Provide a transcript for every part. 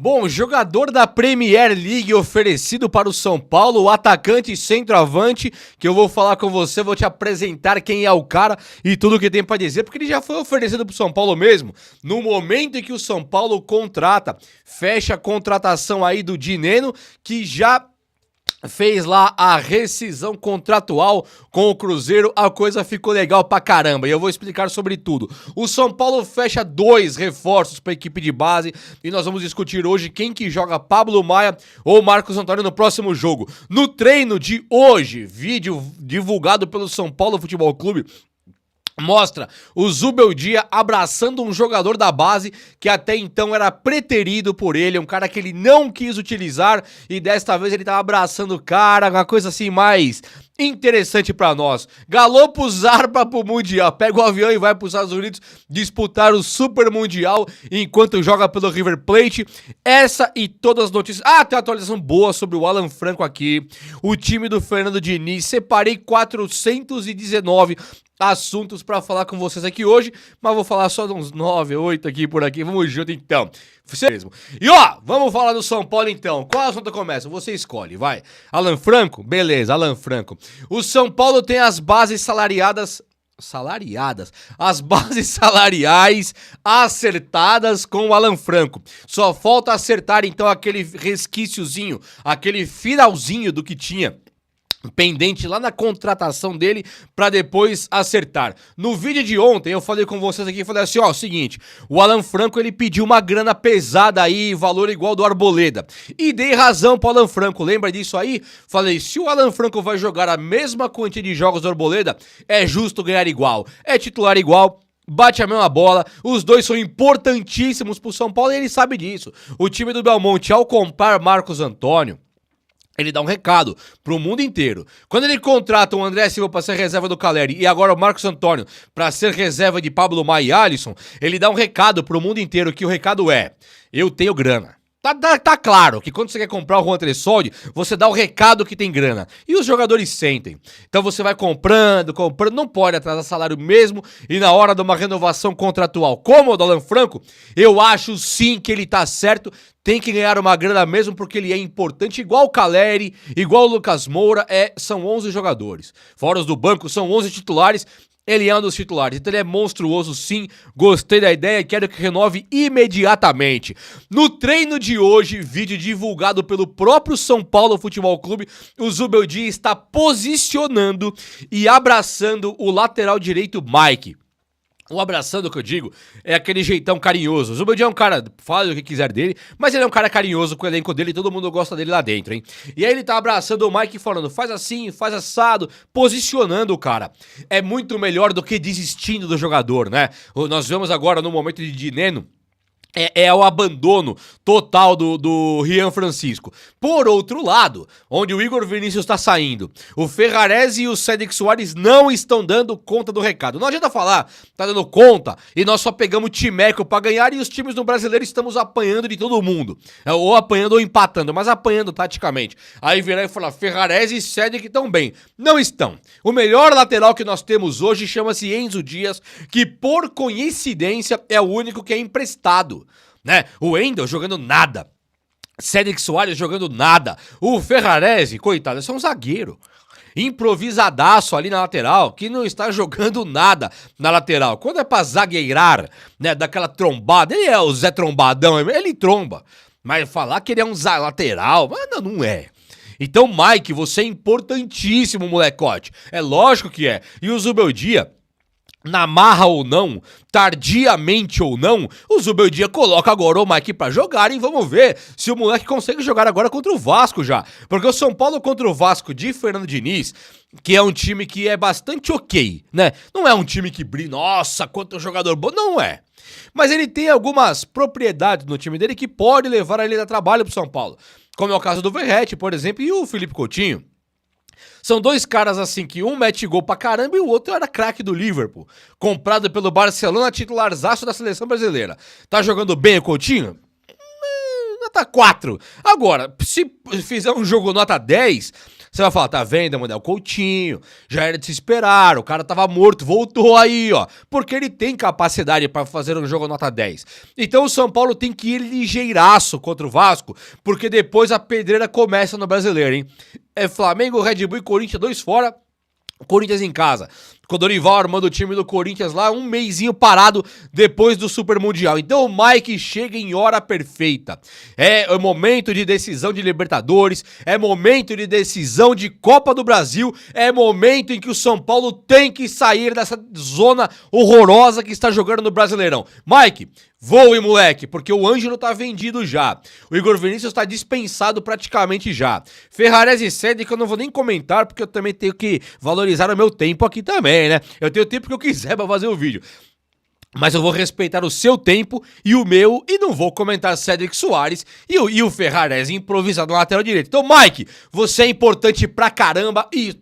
Bom, jogador da Premier League oferecido para o São Paulo, o atacante e centroavante, que eu vou falar com você, vou te apresentar quem é o cara e tudo o que tem para dizer, porque ele já foi oferecido para o São Paulo mesmo, no momento em que o São Paulo contrata, fecha a contratação aí do Dineno, que já fez lá a rescisão contratual com o Cruzeiro, a coisa ficou legal pra caramba e eu vou explicar sobre tudo. O São Paulo fecha 2 reforços pra equipe de base e nós vamos discutir hoje quem que joga, Pablo Maia ou Marcos Antônio no próximo jogo. No treino de hoje, vídeo divulgado pelo São Paulo Futebol Clube, mostra o Zubeldia abraçando um jogador da base que até então era preterido por ele, um cara que ele não quis utilizar e desta vez ele tá abraçando o cara, uma coisa assim mais interessante pra nós. Galopo zarpa pro Mundial, pega o avião e vai pros Estados Unidos disputar o Super Mundial enquanto joga pelo River Plate. Essa e todas as notícias. Ah, tem uma atualização boa sobre o Alan Franco aqui, o time do Fernando Diniz. Separei 419 assuntos pra falar com vocês aqui hoje, mas vou falar só de uns 9, 8 aqui por aqui. Vamos junto então. Você mesmo. E ó, vamos falar do São Paulo então. Qual assunto começa? Você escolhe, vai. Alan Franco? Beleza, Alan Franco. O São Paulo tem as bases salariadas, as bases salariais acertadas com o Alan Franco. Só falta acertar então aquele resquíciozinho, aquele finalzinho do que tinha pendente lá na contratação dele pra depois acertar. No vídeo de ontem eu falei com vocês aqui, falei assim, ó, seguinte, o Alan Franco ele pediu uma grana pesada aí, valor igual do Arboleda, e dei razão pro Alan Franco, lembra disso aí? Falei, se o Alan Franco vai jogar a mesma quantia de jogos do Arboleda, é justo ganhar igual, é titular igual, bate a mesma bola, os dois são importantíssimos pro São Paulo e ele sabe disso. O time do Belmonte, ao comprar Marcos Antônio, ele dá um recado pro mundo inteiro. Quando ele contrata o André Silva pra ser reserva do Caleri e agora o Marcos Antônio pra ser reserva de Pablo Maia e Alisson, ele dá um recado pro mundo inteiro, que o recado é: eu tenho grana. Tá claro que quando você quer comprar o Juan Tressoldi, você dá o recado que tem grana. E os jogadores sentem. Então você vai comprando, não pode atrasar salário mesmo. E na hora de uma renovação contratual como o do Alan Franco, eu acho sim que ele tá certo. Tem que ganhar uma grana mesmo porque ele é importante. Igual o Caleri, igual o Lucas Moura, são 11 jogadores. Fora os do banco, são 11 titulares. Ele é um dos titulares, então ele é monstruoso sim, gostei da ideia e quero que renove imediatamente. No treino de hoje, vídeo divulgado pelo próprio São Paulo Futebol Clube, o Zubeldia está posicionando e abraçando o lateral direito Mike. O abraçando, que eu digo, é aquele jeitão carinhoso. O Zubeldia é um cara, fala o que quiser dele, mas ele é um cara carinhoso com o elenco dele e todo mundo gosta dele lá dentro, hein? E aí ele tá abraçando o Mike falando, faz assim, faz assado, posicionando o cara. É muito melhor do que desistindo do jogador, né? Nós vemos agora no momento de Dineno, é o abandono total do Rian Francisco. Por outro lado, onde o Igor Vinícius tá saindo, o Ferrarese e o Cédric Soares não estão dando conta do recado. Não adianta falar, tá dando conta, e nós só pegamos timeco pra ganhar e os times do brasileiro estamos apanhando de todo mundo. Ou apanhando ou empatando, mas apanhando taticamente. Aí virar e falar, Ferrarese e Cédric estão bem. Não estão. O melhor lateral que nós temos hoje chama-se Enzo Dias, que por coincidência é o único que é emprestado. Né? O Wendel jogando nada, Cédric Soares jogando nada, o Ferrarese, coitado, esse é um zagueiro improvisadaço ali na lateral, que não está jogando nada na lateral. Quando é pra zagueirar, né, daquela trombada, ele é o Zé Trombadão, ele tromba, mas falar que ele é um lateral, mas não é. Então Mike, você é importantíssimo, molecote, é lógico que é. E o Zubeldia, na marra ou não, tardiamente ou não, o Zubeldia coloca agora o Mike pra jogar e vamos ver se o moleque consegue jogar agora contra o Vasco já. Porque o São Paulo contra o Vasco de Fernando Diniz, que é um time que é bastante ok, né? Não é um time que brilha, nossa, quanto jogador bom, não é. Mas ele tem algumas propriedades no time dele que pode levar ele a trabalho pro São Paulo. Como é o caso do Verratti, por exemplo, e o Felipe Coutinho. São dois caras assim que um mete gol pra caramba e o outro era craque do Liverpool. Comprado pelo Barcelona, titularzaço da seleção brasileira. Tá jogando bem o Coutinho? Nota 4. Agora, se fizer um jogo nota 10, Você vai falar, tá vendo, mano? É o Coutinho, já era de se esperar, o cara tava morto, voltou aí, ó. Porque ele tem capacidade pra fazer um jogo nota 10. Então o São Paulo tem que ir ligeiraço contra o Vasco, porque depois a pedreira começa no Brasileiro, hein? É Flamengo, Red Bull e Corinthians, 2 fora. Corinthians em casa, com o Dorival armando o time do Corinthians lá, um mesinho parado depois do Super Mundial. Então o Mike chega em hora perfeita. É momento de decisão de Libertadores, é momento de decisão de Copa do Brasil, é momento em que o São Paulo tem que sair dessa zona horrorosa que está jogando no Brasileirão. Mike, voe, moleque, porque o Ângelo tá vendido já. O Igor Vinícius tá dispensado praticamente já. Ferrarese e Cedric que eu não vou nem comentar, porque eu também tenho que valorizar o meu tempo aqui também, né? Eu tenho o tempo que eu quiser pra fazer o vídeo. Mas eu vou respeitar o seu tempo e o meu e não vou comentar Cedric Soares e o Ferrarese improvisado na lateral direita. Então, Mike, você é importante pra caramba e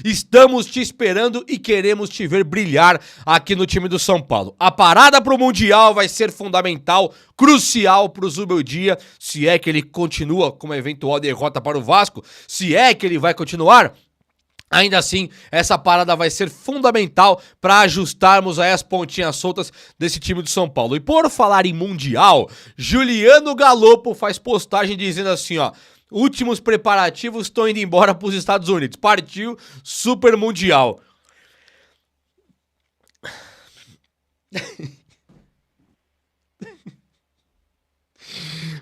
estamos te esperando e queremos te ver brilhar aqui no time do São Paulo. A parada pro Mundial vai ser fundamental, crucial pro Zubeldia, se é que ele continua com uma eventual derrota para o Vasco, se é que ele vai continuar. Ainda assim, essa parada vai ser fundamental para ajustarmos aí as pontinhas soltas desse time do São Paulo. E por falar em Mundial, Juliano Galopo faz postagem dizendo assim, ó: últimos preparativos, estão indo embora para os Estados Unidos. Partiu Super Mundial.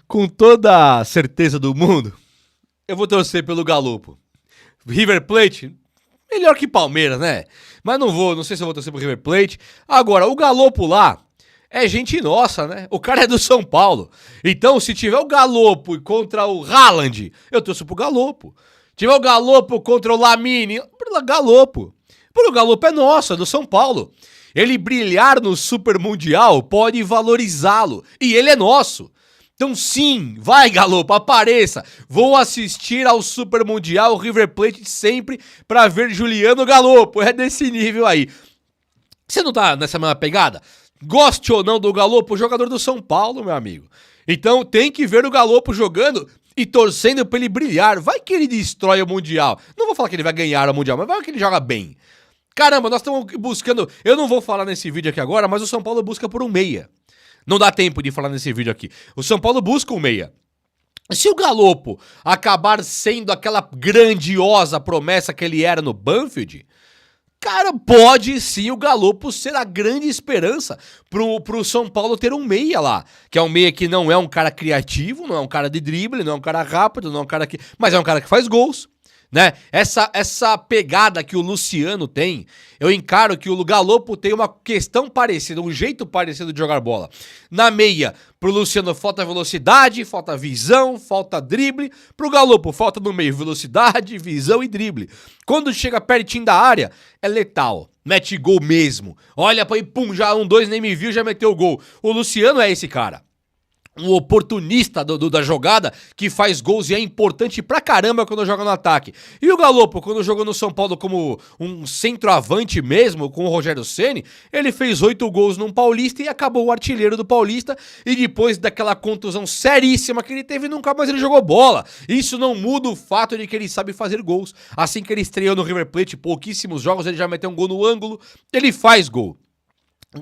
Com toda a certeza do mundo, eu vou torcer pelo Galopo. River Plate, melhor que Palmeiras, né? Mas não sei se eu vou torcer pro River Plate. Agora, o Galopo lá é gente nossa, né? O cara é do São Paulo. Então, se tiver o Galopo contra o Haaland, eu torço pro Galopo. Se tiver o Galopo contra o Lamine, Galopo. Porque o Galopo é nosso, é do São Paulo. Ele brilhar no Super Mundial pode valorizá-lo. E ele é nosso. Então sim, vai Galopo, apareça. Vou assistir ao Super Mundial River Plate sempre pra ver Juliano Galopo. É desse nível aí. Você não tá nessa mesma pegada? Goste ou não do Galopo, jogador do São Paulo, meu amigo. Então tem que ver o Galopo jogando e torcendo pra ele brilhar. Vai que ele destrói o Mundial. Não vou falar que ele vai ganhar o Mundial, mas vai que ele joga bem. Caramba, nós estamos buscando... Eu não vou falar nesse vídeo aqui agora, mas o São Paulo busca por um meia. Não dá tempo de falar nesse vídeo aqui. O São Paulo busca um meia. Se o Galopo acabar sendo aquela grandiosa promessa que ele era no Banfield, cara, pode sim o Galopo ser a grande esperança pro São Paulo ter um meia lá. Que é um meia que não é um cara criativo, não é um cara de drible, não é um cara rápido, não é um cara que... mas é um cara que faz gols. Né? Essa pegada que o Luciano tem, eu encaro que o Galopo tem uma questão parecida, um jeito parecido de jogar bola. Na meia, pro Luciano falta velocidade, falta visão, falta drible. Pro Galopo falta no meio velocidade, visão e drible. Quando chega pertinho da área, é letal. Mete gol mesmo. Olha pra aí, pum, já 1-2, nem me viu, já meteu gol. O Luciano é esse cara. Um oportunista da jogada que faz gols e é importante pra caramba quando joga no ataque. E o Galopo, quando jogou no São Paulo como um centroavante mesmo, com o Rogério Ceni, ele fez 8 gols num Paulista e acabou o artilheiro do Paulista. E depois daquela contusão seríssima que ele teve, nunca mais ele jogou bola. Isso não muda o fato de que ele sabe fazer gols. Assim que ele estreou no River Plate, pouquíssimos jogos, ele já meteu um gol no ângulo, ele faz gol.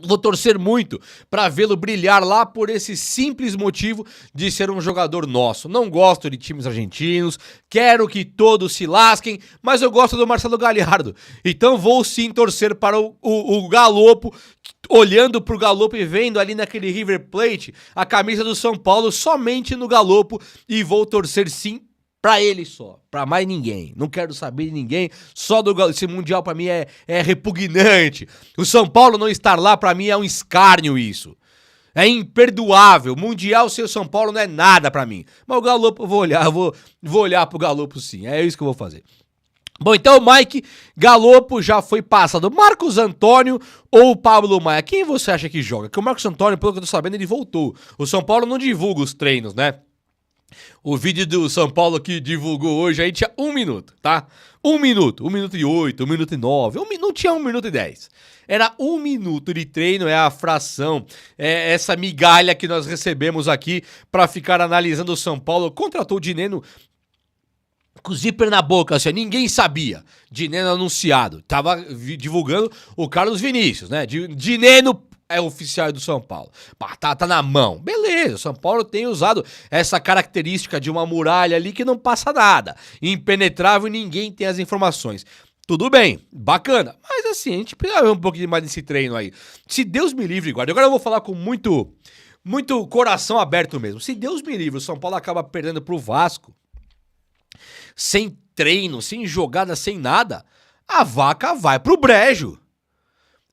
Vou torcer muito pra vê-lo brilhar lá por esse simples motivo de ser um jogador nosso. Não gosto de times argentinos, quero que todos se lasquem, mas eu gosto do Marcelo Gallardo. Então vou sim torcer para o Galopo, olhando pro Galopo e vendo ali naquele River Plate a camisa do São Paulo somente no Galopo, e vou torcer sim pra ele só, pra mais ninguém. Não quero saber de ninguém, só do Galopo. Esse Mundial pra mim é repugnante. O São Paulo não estar lá pra mim é um escárnio isso. É imperdoável. Mundial sem o São Paulo não é nada pra mim. Mas o Galopo eu vou olhar, vou olhar pro Galopo sim. É isso que eu vou fazer. Bom, então o Mike, Galopo já foi passado. Marcos Antônio ou Pablo Maia? Quem você acha que joga? Porque o Marcos Antônio, pelo que eu tô sabendo, ele voltou. O São Paulo não divulga os treinos, né? O vídeo do São Paulo que divulgou hoje aí tinha 1 minuto, tá? 1 minuto, 1 minuto e 8, 1 minuto e 9, não tinha 1 minuto e 10. Era 1 minuto de treino, é a fração, é essa migalha que nós recebemos aqui pra ficar analisando o São Paulo. Contratou o Dineno com o zíper na boca, assim, ninguém sabia. Dineno anunciado. Tava divulgando o Carlos Vinícius, né? Dineno é oficial do São Paulo. Tá na mão. Beleza, o São Paulo tem usado essa característica de uma muralha ali que não passa nada. Impenetrável e ninguém tem as informações. Tudo bem, bacana. Mas assim, a gente precisa ver um pouquinho mais desse treino aí. Se Deus me livre, guarda. Agora eu vou falar com muito coração aberto mesmo. Se Deus me livre, o São Paulo acaba perdendo pro Vasco, sem treino, sem jogada, sem nada, a vaca vai pro brejo.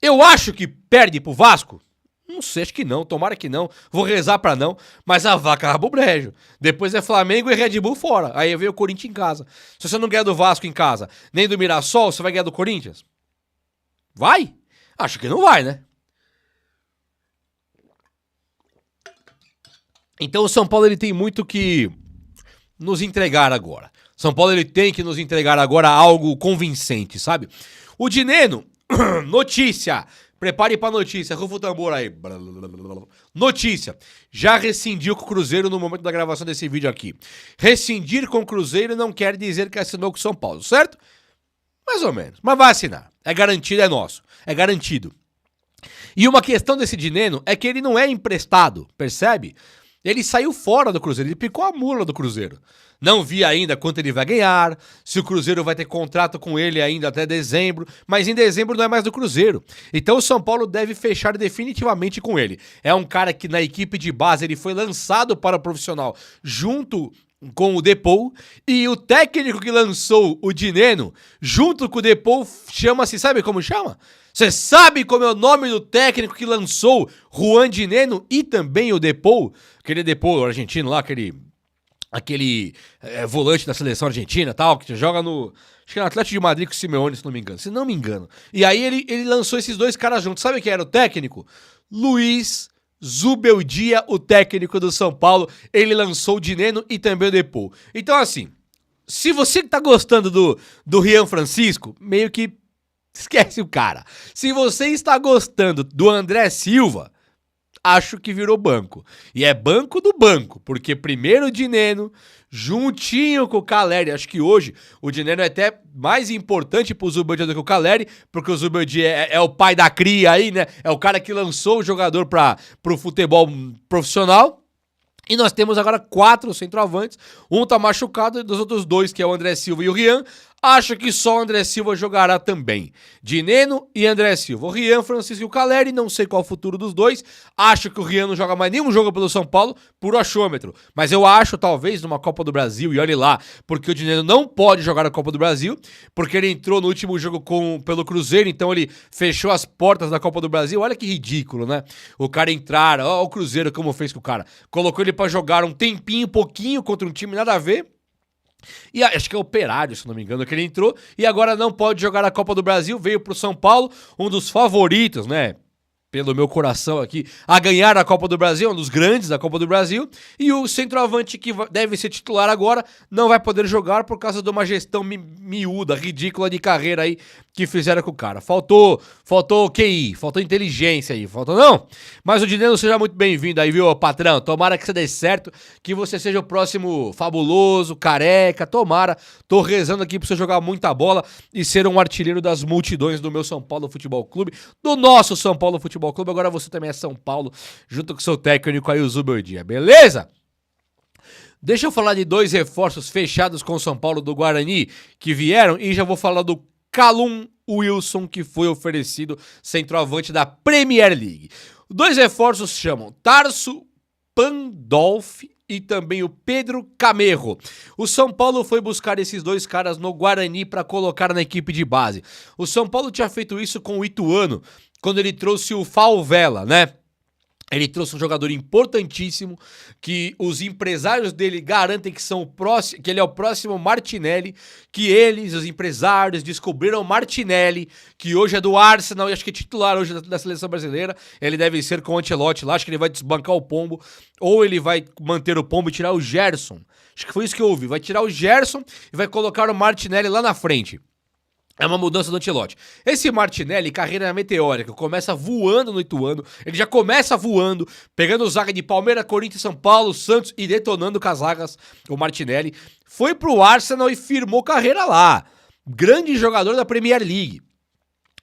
Eu acho que perde pro Vasco? Não sei, acho que não, tomara que não, vou rezar pra não, mas a vaca vai pro brejo. Depois é Flamengo e Red Bull fora, aí vem o Corinthians em casa. Se você não ganhar do Vasco em casa, nem do Mirassol, você vai ganhar do Corinthians? Vai? Acho que não vai, né? Então o São Paulo ele tem muito que nos entregar agora. São Paulo ele tem que nos entregar agora algo convincente, sabe? O Dineno, notícia, prepare pra notícia, rufa o tambor aí. Notícia, já rescindiu com o Cruzeiro no momento da gravação desse vídeo aqui. Rescindir com o Cruzeiro não quer dizer que assinou com o São Paulo, certo? Mais ou menos, mas vai assinar. É garantido, é nosso, é garantido. E uma questão desse Dineno é que ele não é emprestado, percebe? Ele saiu fora do Cruzeiro, ele picou a mula do Cruzeiro. Não vi ainda quanto ele vai ganhar, se o Cruzeiro vai ter contrato com ele ainda até dezembro, mas em dezembro não é mais do Cruzeiro. Então o São Paulo deve fechar definitivamente com ele. É um cara que na equipe de base ele foi lançado para o profissional junto com o Depou, e o técnico que lançou o Dineno junto com o Depou chama-se, sabe como chama? Você sabe como é o nome do técnico que lançou Juan Dineno e também o Depou? Aquele Depou argentino lá, aquele volante da seleção argentina tal, que joga no... Acho que é no Atlético de Madrid com o Simeone, se não me engano. E aí ele lançou esses dois caras juntos. Sabe quem era o técnico? Luiz Zubeldia, o técnico do São Paulo. Ele lançou o Dineno e também o Depou. Então assim, se você que tá gostando do Rian Francisco, meio que esquece o cara. Se você está gostando do André Silva, acho que virou banco. E é banco do banco, porque primeiro o Dineno, juntinho com o Caleri, acho que hoje o Dineno é até mais importante pro Zubeldia do que o Caleri, porque o Zubeldia é o pai da cria aí, né? É o cara que lançou o jogador pro futebol profissional. E nós temos agora 4 centroavantes, um tá machucado e dos outros 2, que é o André Silva e o Rian, acho que só o André Silva jogará também. Dineno e André Silva. O Rian, Francisco e o Caleri, não sei qual é o futuro dos dois. Acho que o Rian não joga mais nenhum jogo pelo São Paulo por achômetro. Mas eu acho, talvez, numa Copa do Brasil, e olhe lá, porque o Dineno não pode jogar na Copa do Brasil, porque ele entrou no último jogo pelo Cruzeiro, então ele fechou as portas da Copa do Brasil. Olha que ridículo, né? O cara entrar, ó o Cruzeiro como fez com o cara. Colocou ele pra jogar um tempinho, pouquinho, contra um time nada a ver. E acho que é Operário, se não me engano, que ele entrou e agora não pode jogar a Copa do Brasil, veio pro São Paulo, um dos favoritos, né? Pelo meu coração aqui, a ganhar a Copa do Brasil, um dos grandes da Copa do Brasil, e o centroavante que deve ser titular agora não vai poder jogar por causa de uma gestão miúda, ridícula de carreira aí que fizeram com o cara. Faltou QI, faltou inteligência aí, não? Mas o Dineno seja muito bem-vindo aí, viu, patrão? Tomara que você dê certo, que você seja o próximo fabuloso, careca, tomara. Tô rezando aqui pra você jogar muita bola e ser um artilheiro das multidões do meu São Paulo Futebol Clube, do nosso São Paulo Futebol Clube. Agora você também é São Paulo, junto com seu técnico aí, o Zubeldia, beleza? Deixa eu falar de 2 reforços fechados com o São Paulo do Guarani que vieram e já vou falar do Callum Wilson, que foi oferecido centroavante da Premier League. 2 reforços chamam Tarso Pandolfi e também o Pedro Camerro. O São Paulo foi buscar esses 2 caras no Guarani para colocar na equipe de base. O São Paulo tinha feito isso com o Ituano, quando ele trouxe o Falvela, né? Ele trouxe um jogador importantíssimo, que os empresários dele garantem que que ele é o próximo Martinelli, que eles, os empresários, descobriram o Martinelli, que hoje é do Arsenal e acho que é titular hoje da seleção brasileira. Ele deve ser com o Ancelotti lá, acho que ele vai desbancar o Pombo, ou ele vai manter o Pombo e tirar o Gerson. Acho que foi isso que eu ouvi, vai tirar o Gerson e vai colocar o Martinelli lá na frente. É uma mudança do Ancelotti. Esse Martinelli, carreira meteórica, começa voando no Ituano, ele já começa voando, pegando zaga de Palmeiras, Corinthians, São Paulo, Santos e detonando com as zagas, o Martinelli. Foi pro Arsenal e firmou carreira lá. Grande jogador da Premier League.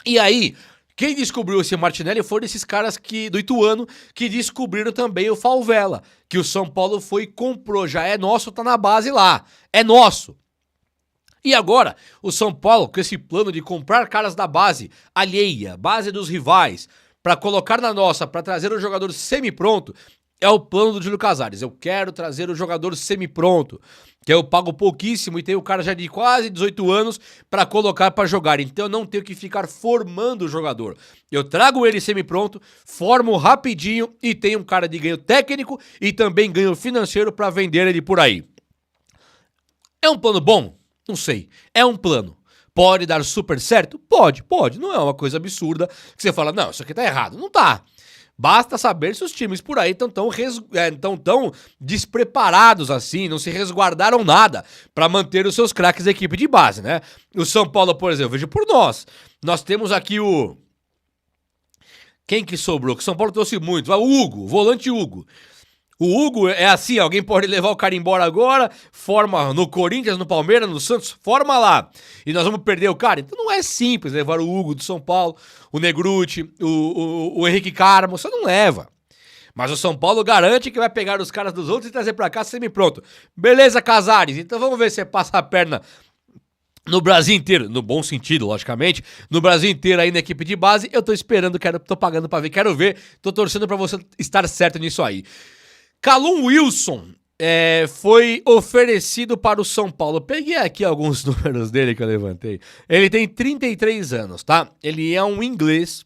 E aí, quem descobriu esse Martinelli foram esses caras do Ituano que descobriram também o Falvela, que o São Paulo foi e comprou, já é nosso, tá na base lá, é nosso. E agora, o São Paulo, com esse plano de comprar caras da base alheia, base dos rivais, para colocar na nossa, para trazer um jogador semi-pronto, é o plano do Júlio Casares. Eu quero trazer o jogador semi-pronto, que eu pago pouquíssimo e tenho o cara já de quase 18 anos para colocar para jogar. Então eu não tenho que ficar formando o jogador. Eu trago ele semi-pronto, formo rapidinho e tenho um cara de ganho técnico e também ganho financeiro para vender ele por aí. É um plano bom? Não sei. É um plano. Pode dar super certo? Pode. Não é uma coisa absurda que você fala, não, isso aqui tá errado. Não tá. Basta saber se os times por aí estão tão despreparados assim, não se resguardaram nada para manter os seus craques da equipe de base, né? O São Paulo, por exemplo, veja por nós. Nós temos aqui o... Quem que sobrou? Que o São Paulo trouxe muito. O Hugo, o volante Hugo. O Hugo é assim, alguém pode levar o cara embora agora, forma no Corinthians, no Palmeiras, no Santos, forma lá. E nós vamos perder o cara? Então não é simples levar o Hugo do São Paulo, o Negruti, o Henrique Carmo, você não leva. Mas o São Paulo garante que vai pegar os caras dos outros e trazer pra cá semi-pronto. Beleza, Casares? Então vamos ver se você passa a perna no Brasil inteiro, no bom sentido, logicamente, no Brasil inteiro aí na equipe de base. Eu tô esperando, tô pagando pra ver, quero ver, tô torcendo pra você estar certo nisso aí. Callum Wilson foi oferecido para o São Paulo. Peguei aqui alguns números dele que eu levantei. Ele tem 33 anos, tá? Ele é um inglês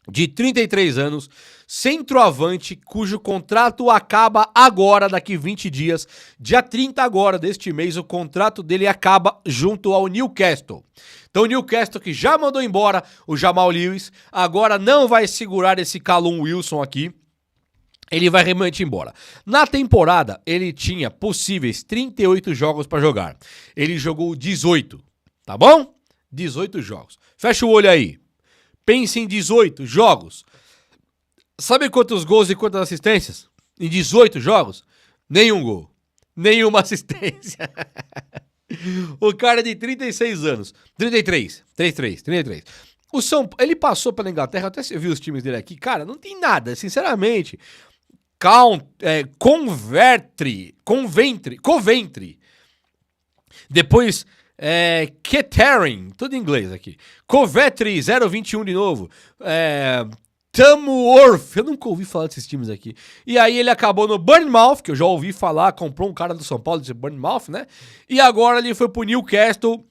de 33 anos, centroavante, cujo contrato acaba agora, daqui 20 dias. Dia 30 agora deste mês, o contrato dele acaba junto ao Newcastle. Então o Newcastle, que já mandou embora o Jamal Lewis, agora não vai segurar esse Callum Wilson aqui. Ele vai realmente embora. Na temporada, ele tinha possíveis 38 jogos pra jogar. Ele jogou 18, tá bom? 18 jogos. Fecha o olho aí. Pense em 18 jogos. Sabe quantos gols e quantas assistências? Em 18 jogos? Nenhum gol. Nenhuma assistência. O cara é de 36 anos. 33. Ele passou pela Inglaterra, até você viu os times dele aqui. Cara, não tem nada, sinceramente. Coventry. Depois, Kettering, tudo em inglês aqui. Coventry, 021 de novo. Tamworth, eu nunca ouvi falar desses times aqui. E aí ele acabou no Bournemouth, que eu já ouvi falar, comprou um cara do São Paulo, de Bournemouth, né? E agora ele foi pro Newcastle,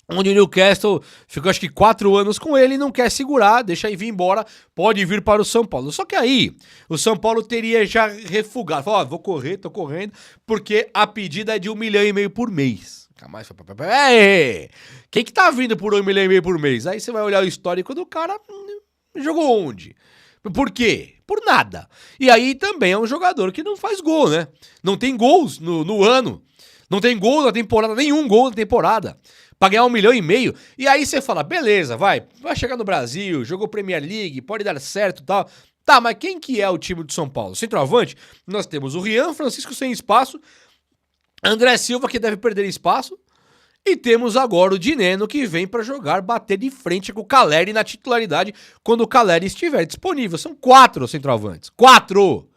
onde o Newcastle ficou acho que 4 anos com ele e não quer segurar, deixa ele vir embora, pode vir para o São Paulo. Só que aí, o São Paulo teria já refugado, falou, vou correr, tô correndo, porque a pedida é de 1,5 milhão por mês. Quem que tá vindo por 1,5 milhão por mês? Aí você vai olhar o histórico do cara, jogou onde? Por quê? Por nada. E aí também é um jogador que não faz gol, né? Não tem gols no ano, não tem gol na temporada, nenhum gol na temporada. Pra ganhar 1,5 milhão. E aí você fala, beleza, vai chegar no Brasil, jogou Premier League, pode dar certo e tal. Tá, mas quem que é o time do São Paulo? Centroavante, nós temos o Rian Francisco sem espaço, André Silva que deve perder espaço, e temos agora o Dineno que vem pra jogar, bater de frente com o Caleri na titularidade quando o Caleri estiver disponível. São 4 centroavantes. 4!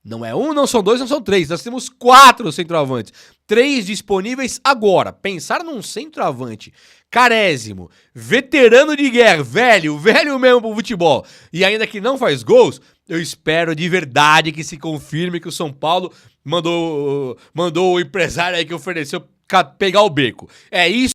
Não é 1, não são 2, não são 3. Nós temos 4 centroavantes. 3 disponíveis agora. Pensar num centroavante carésimo, veterano de guerra, velho mesmo pro futebol, e ainda que não faz gols, eu espero de verdade que se confirme que o São Paulo mandou o empresário aí que ofereceu pegar o beco. É isso.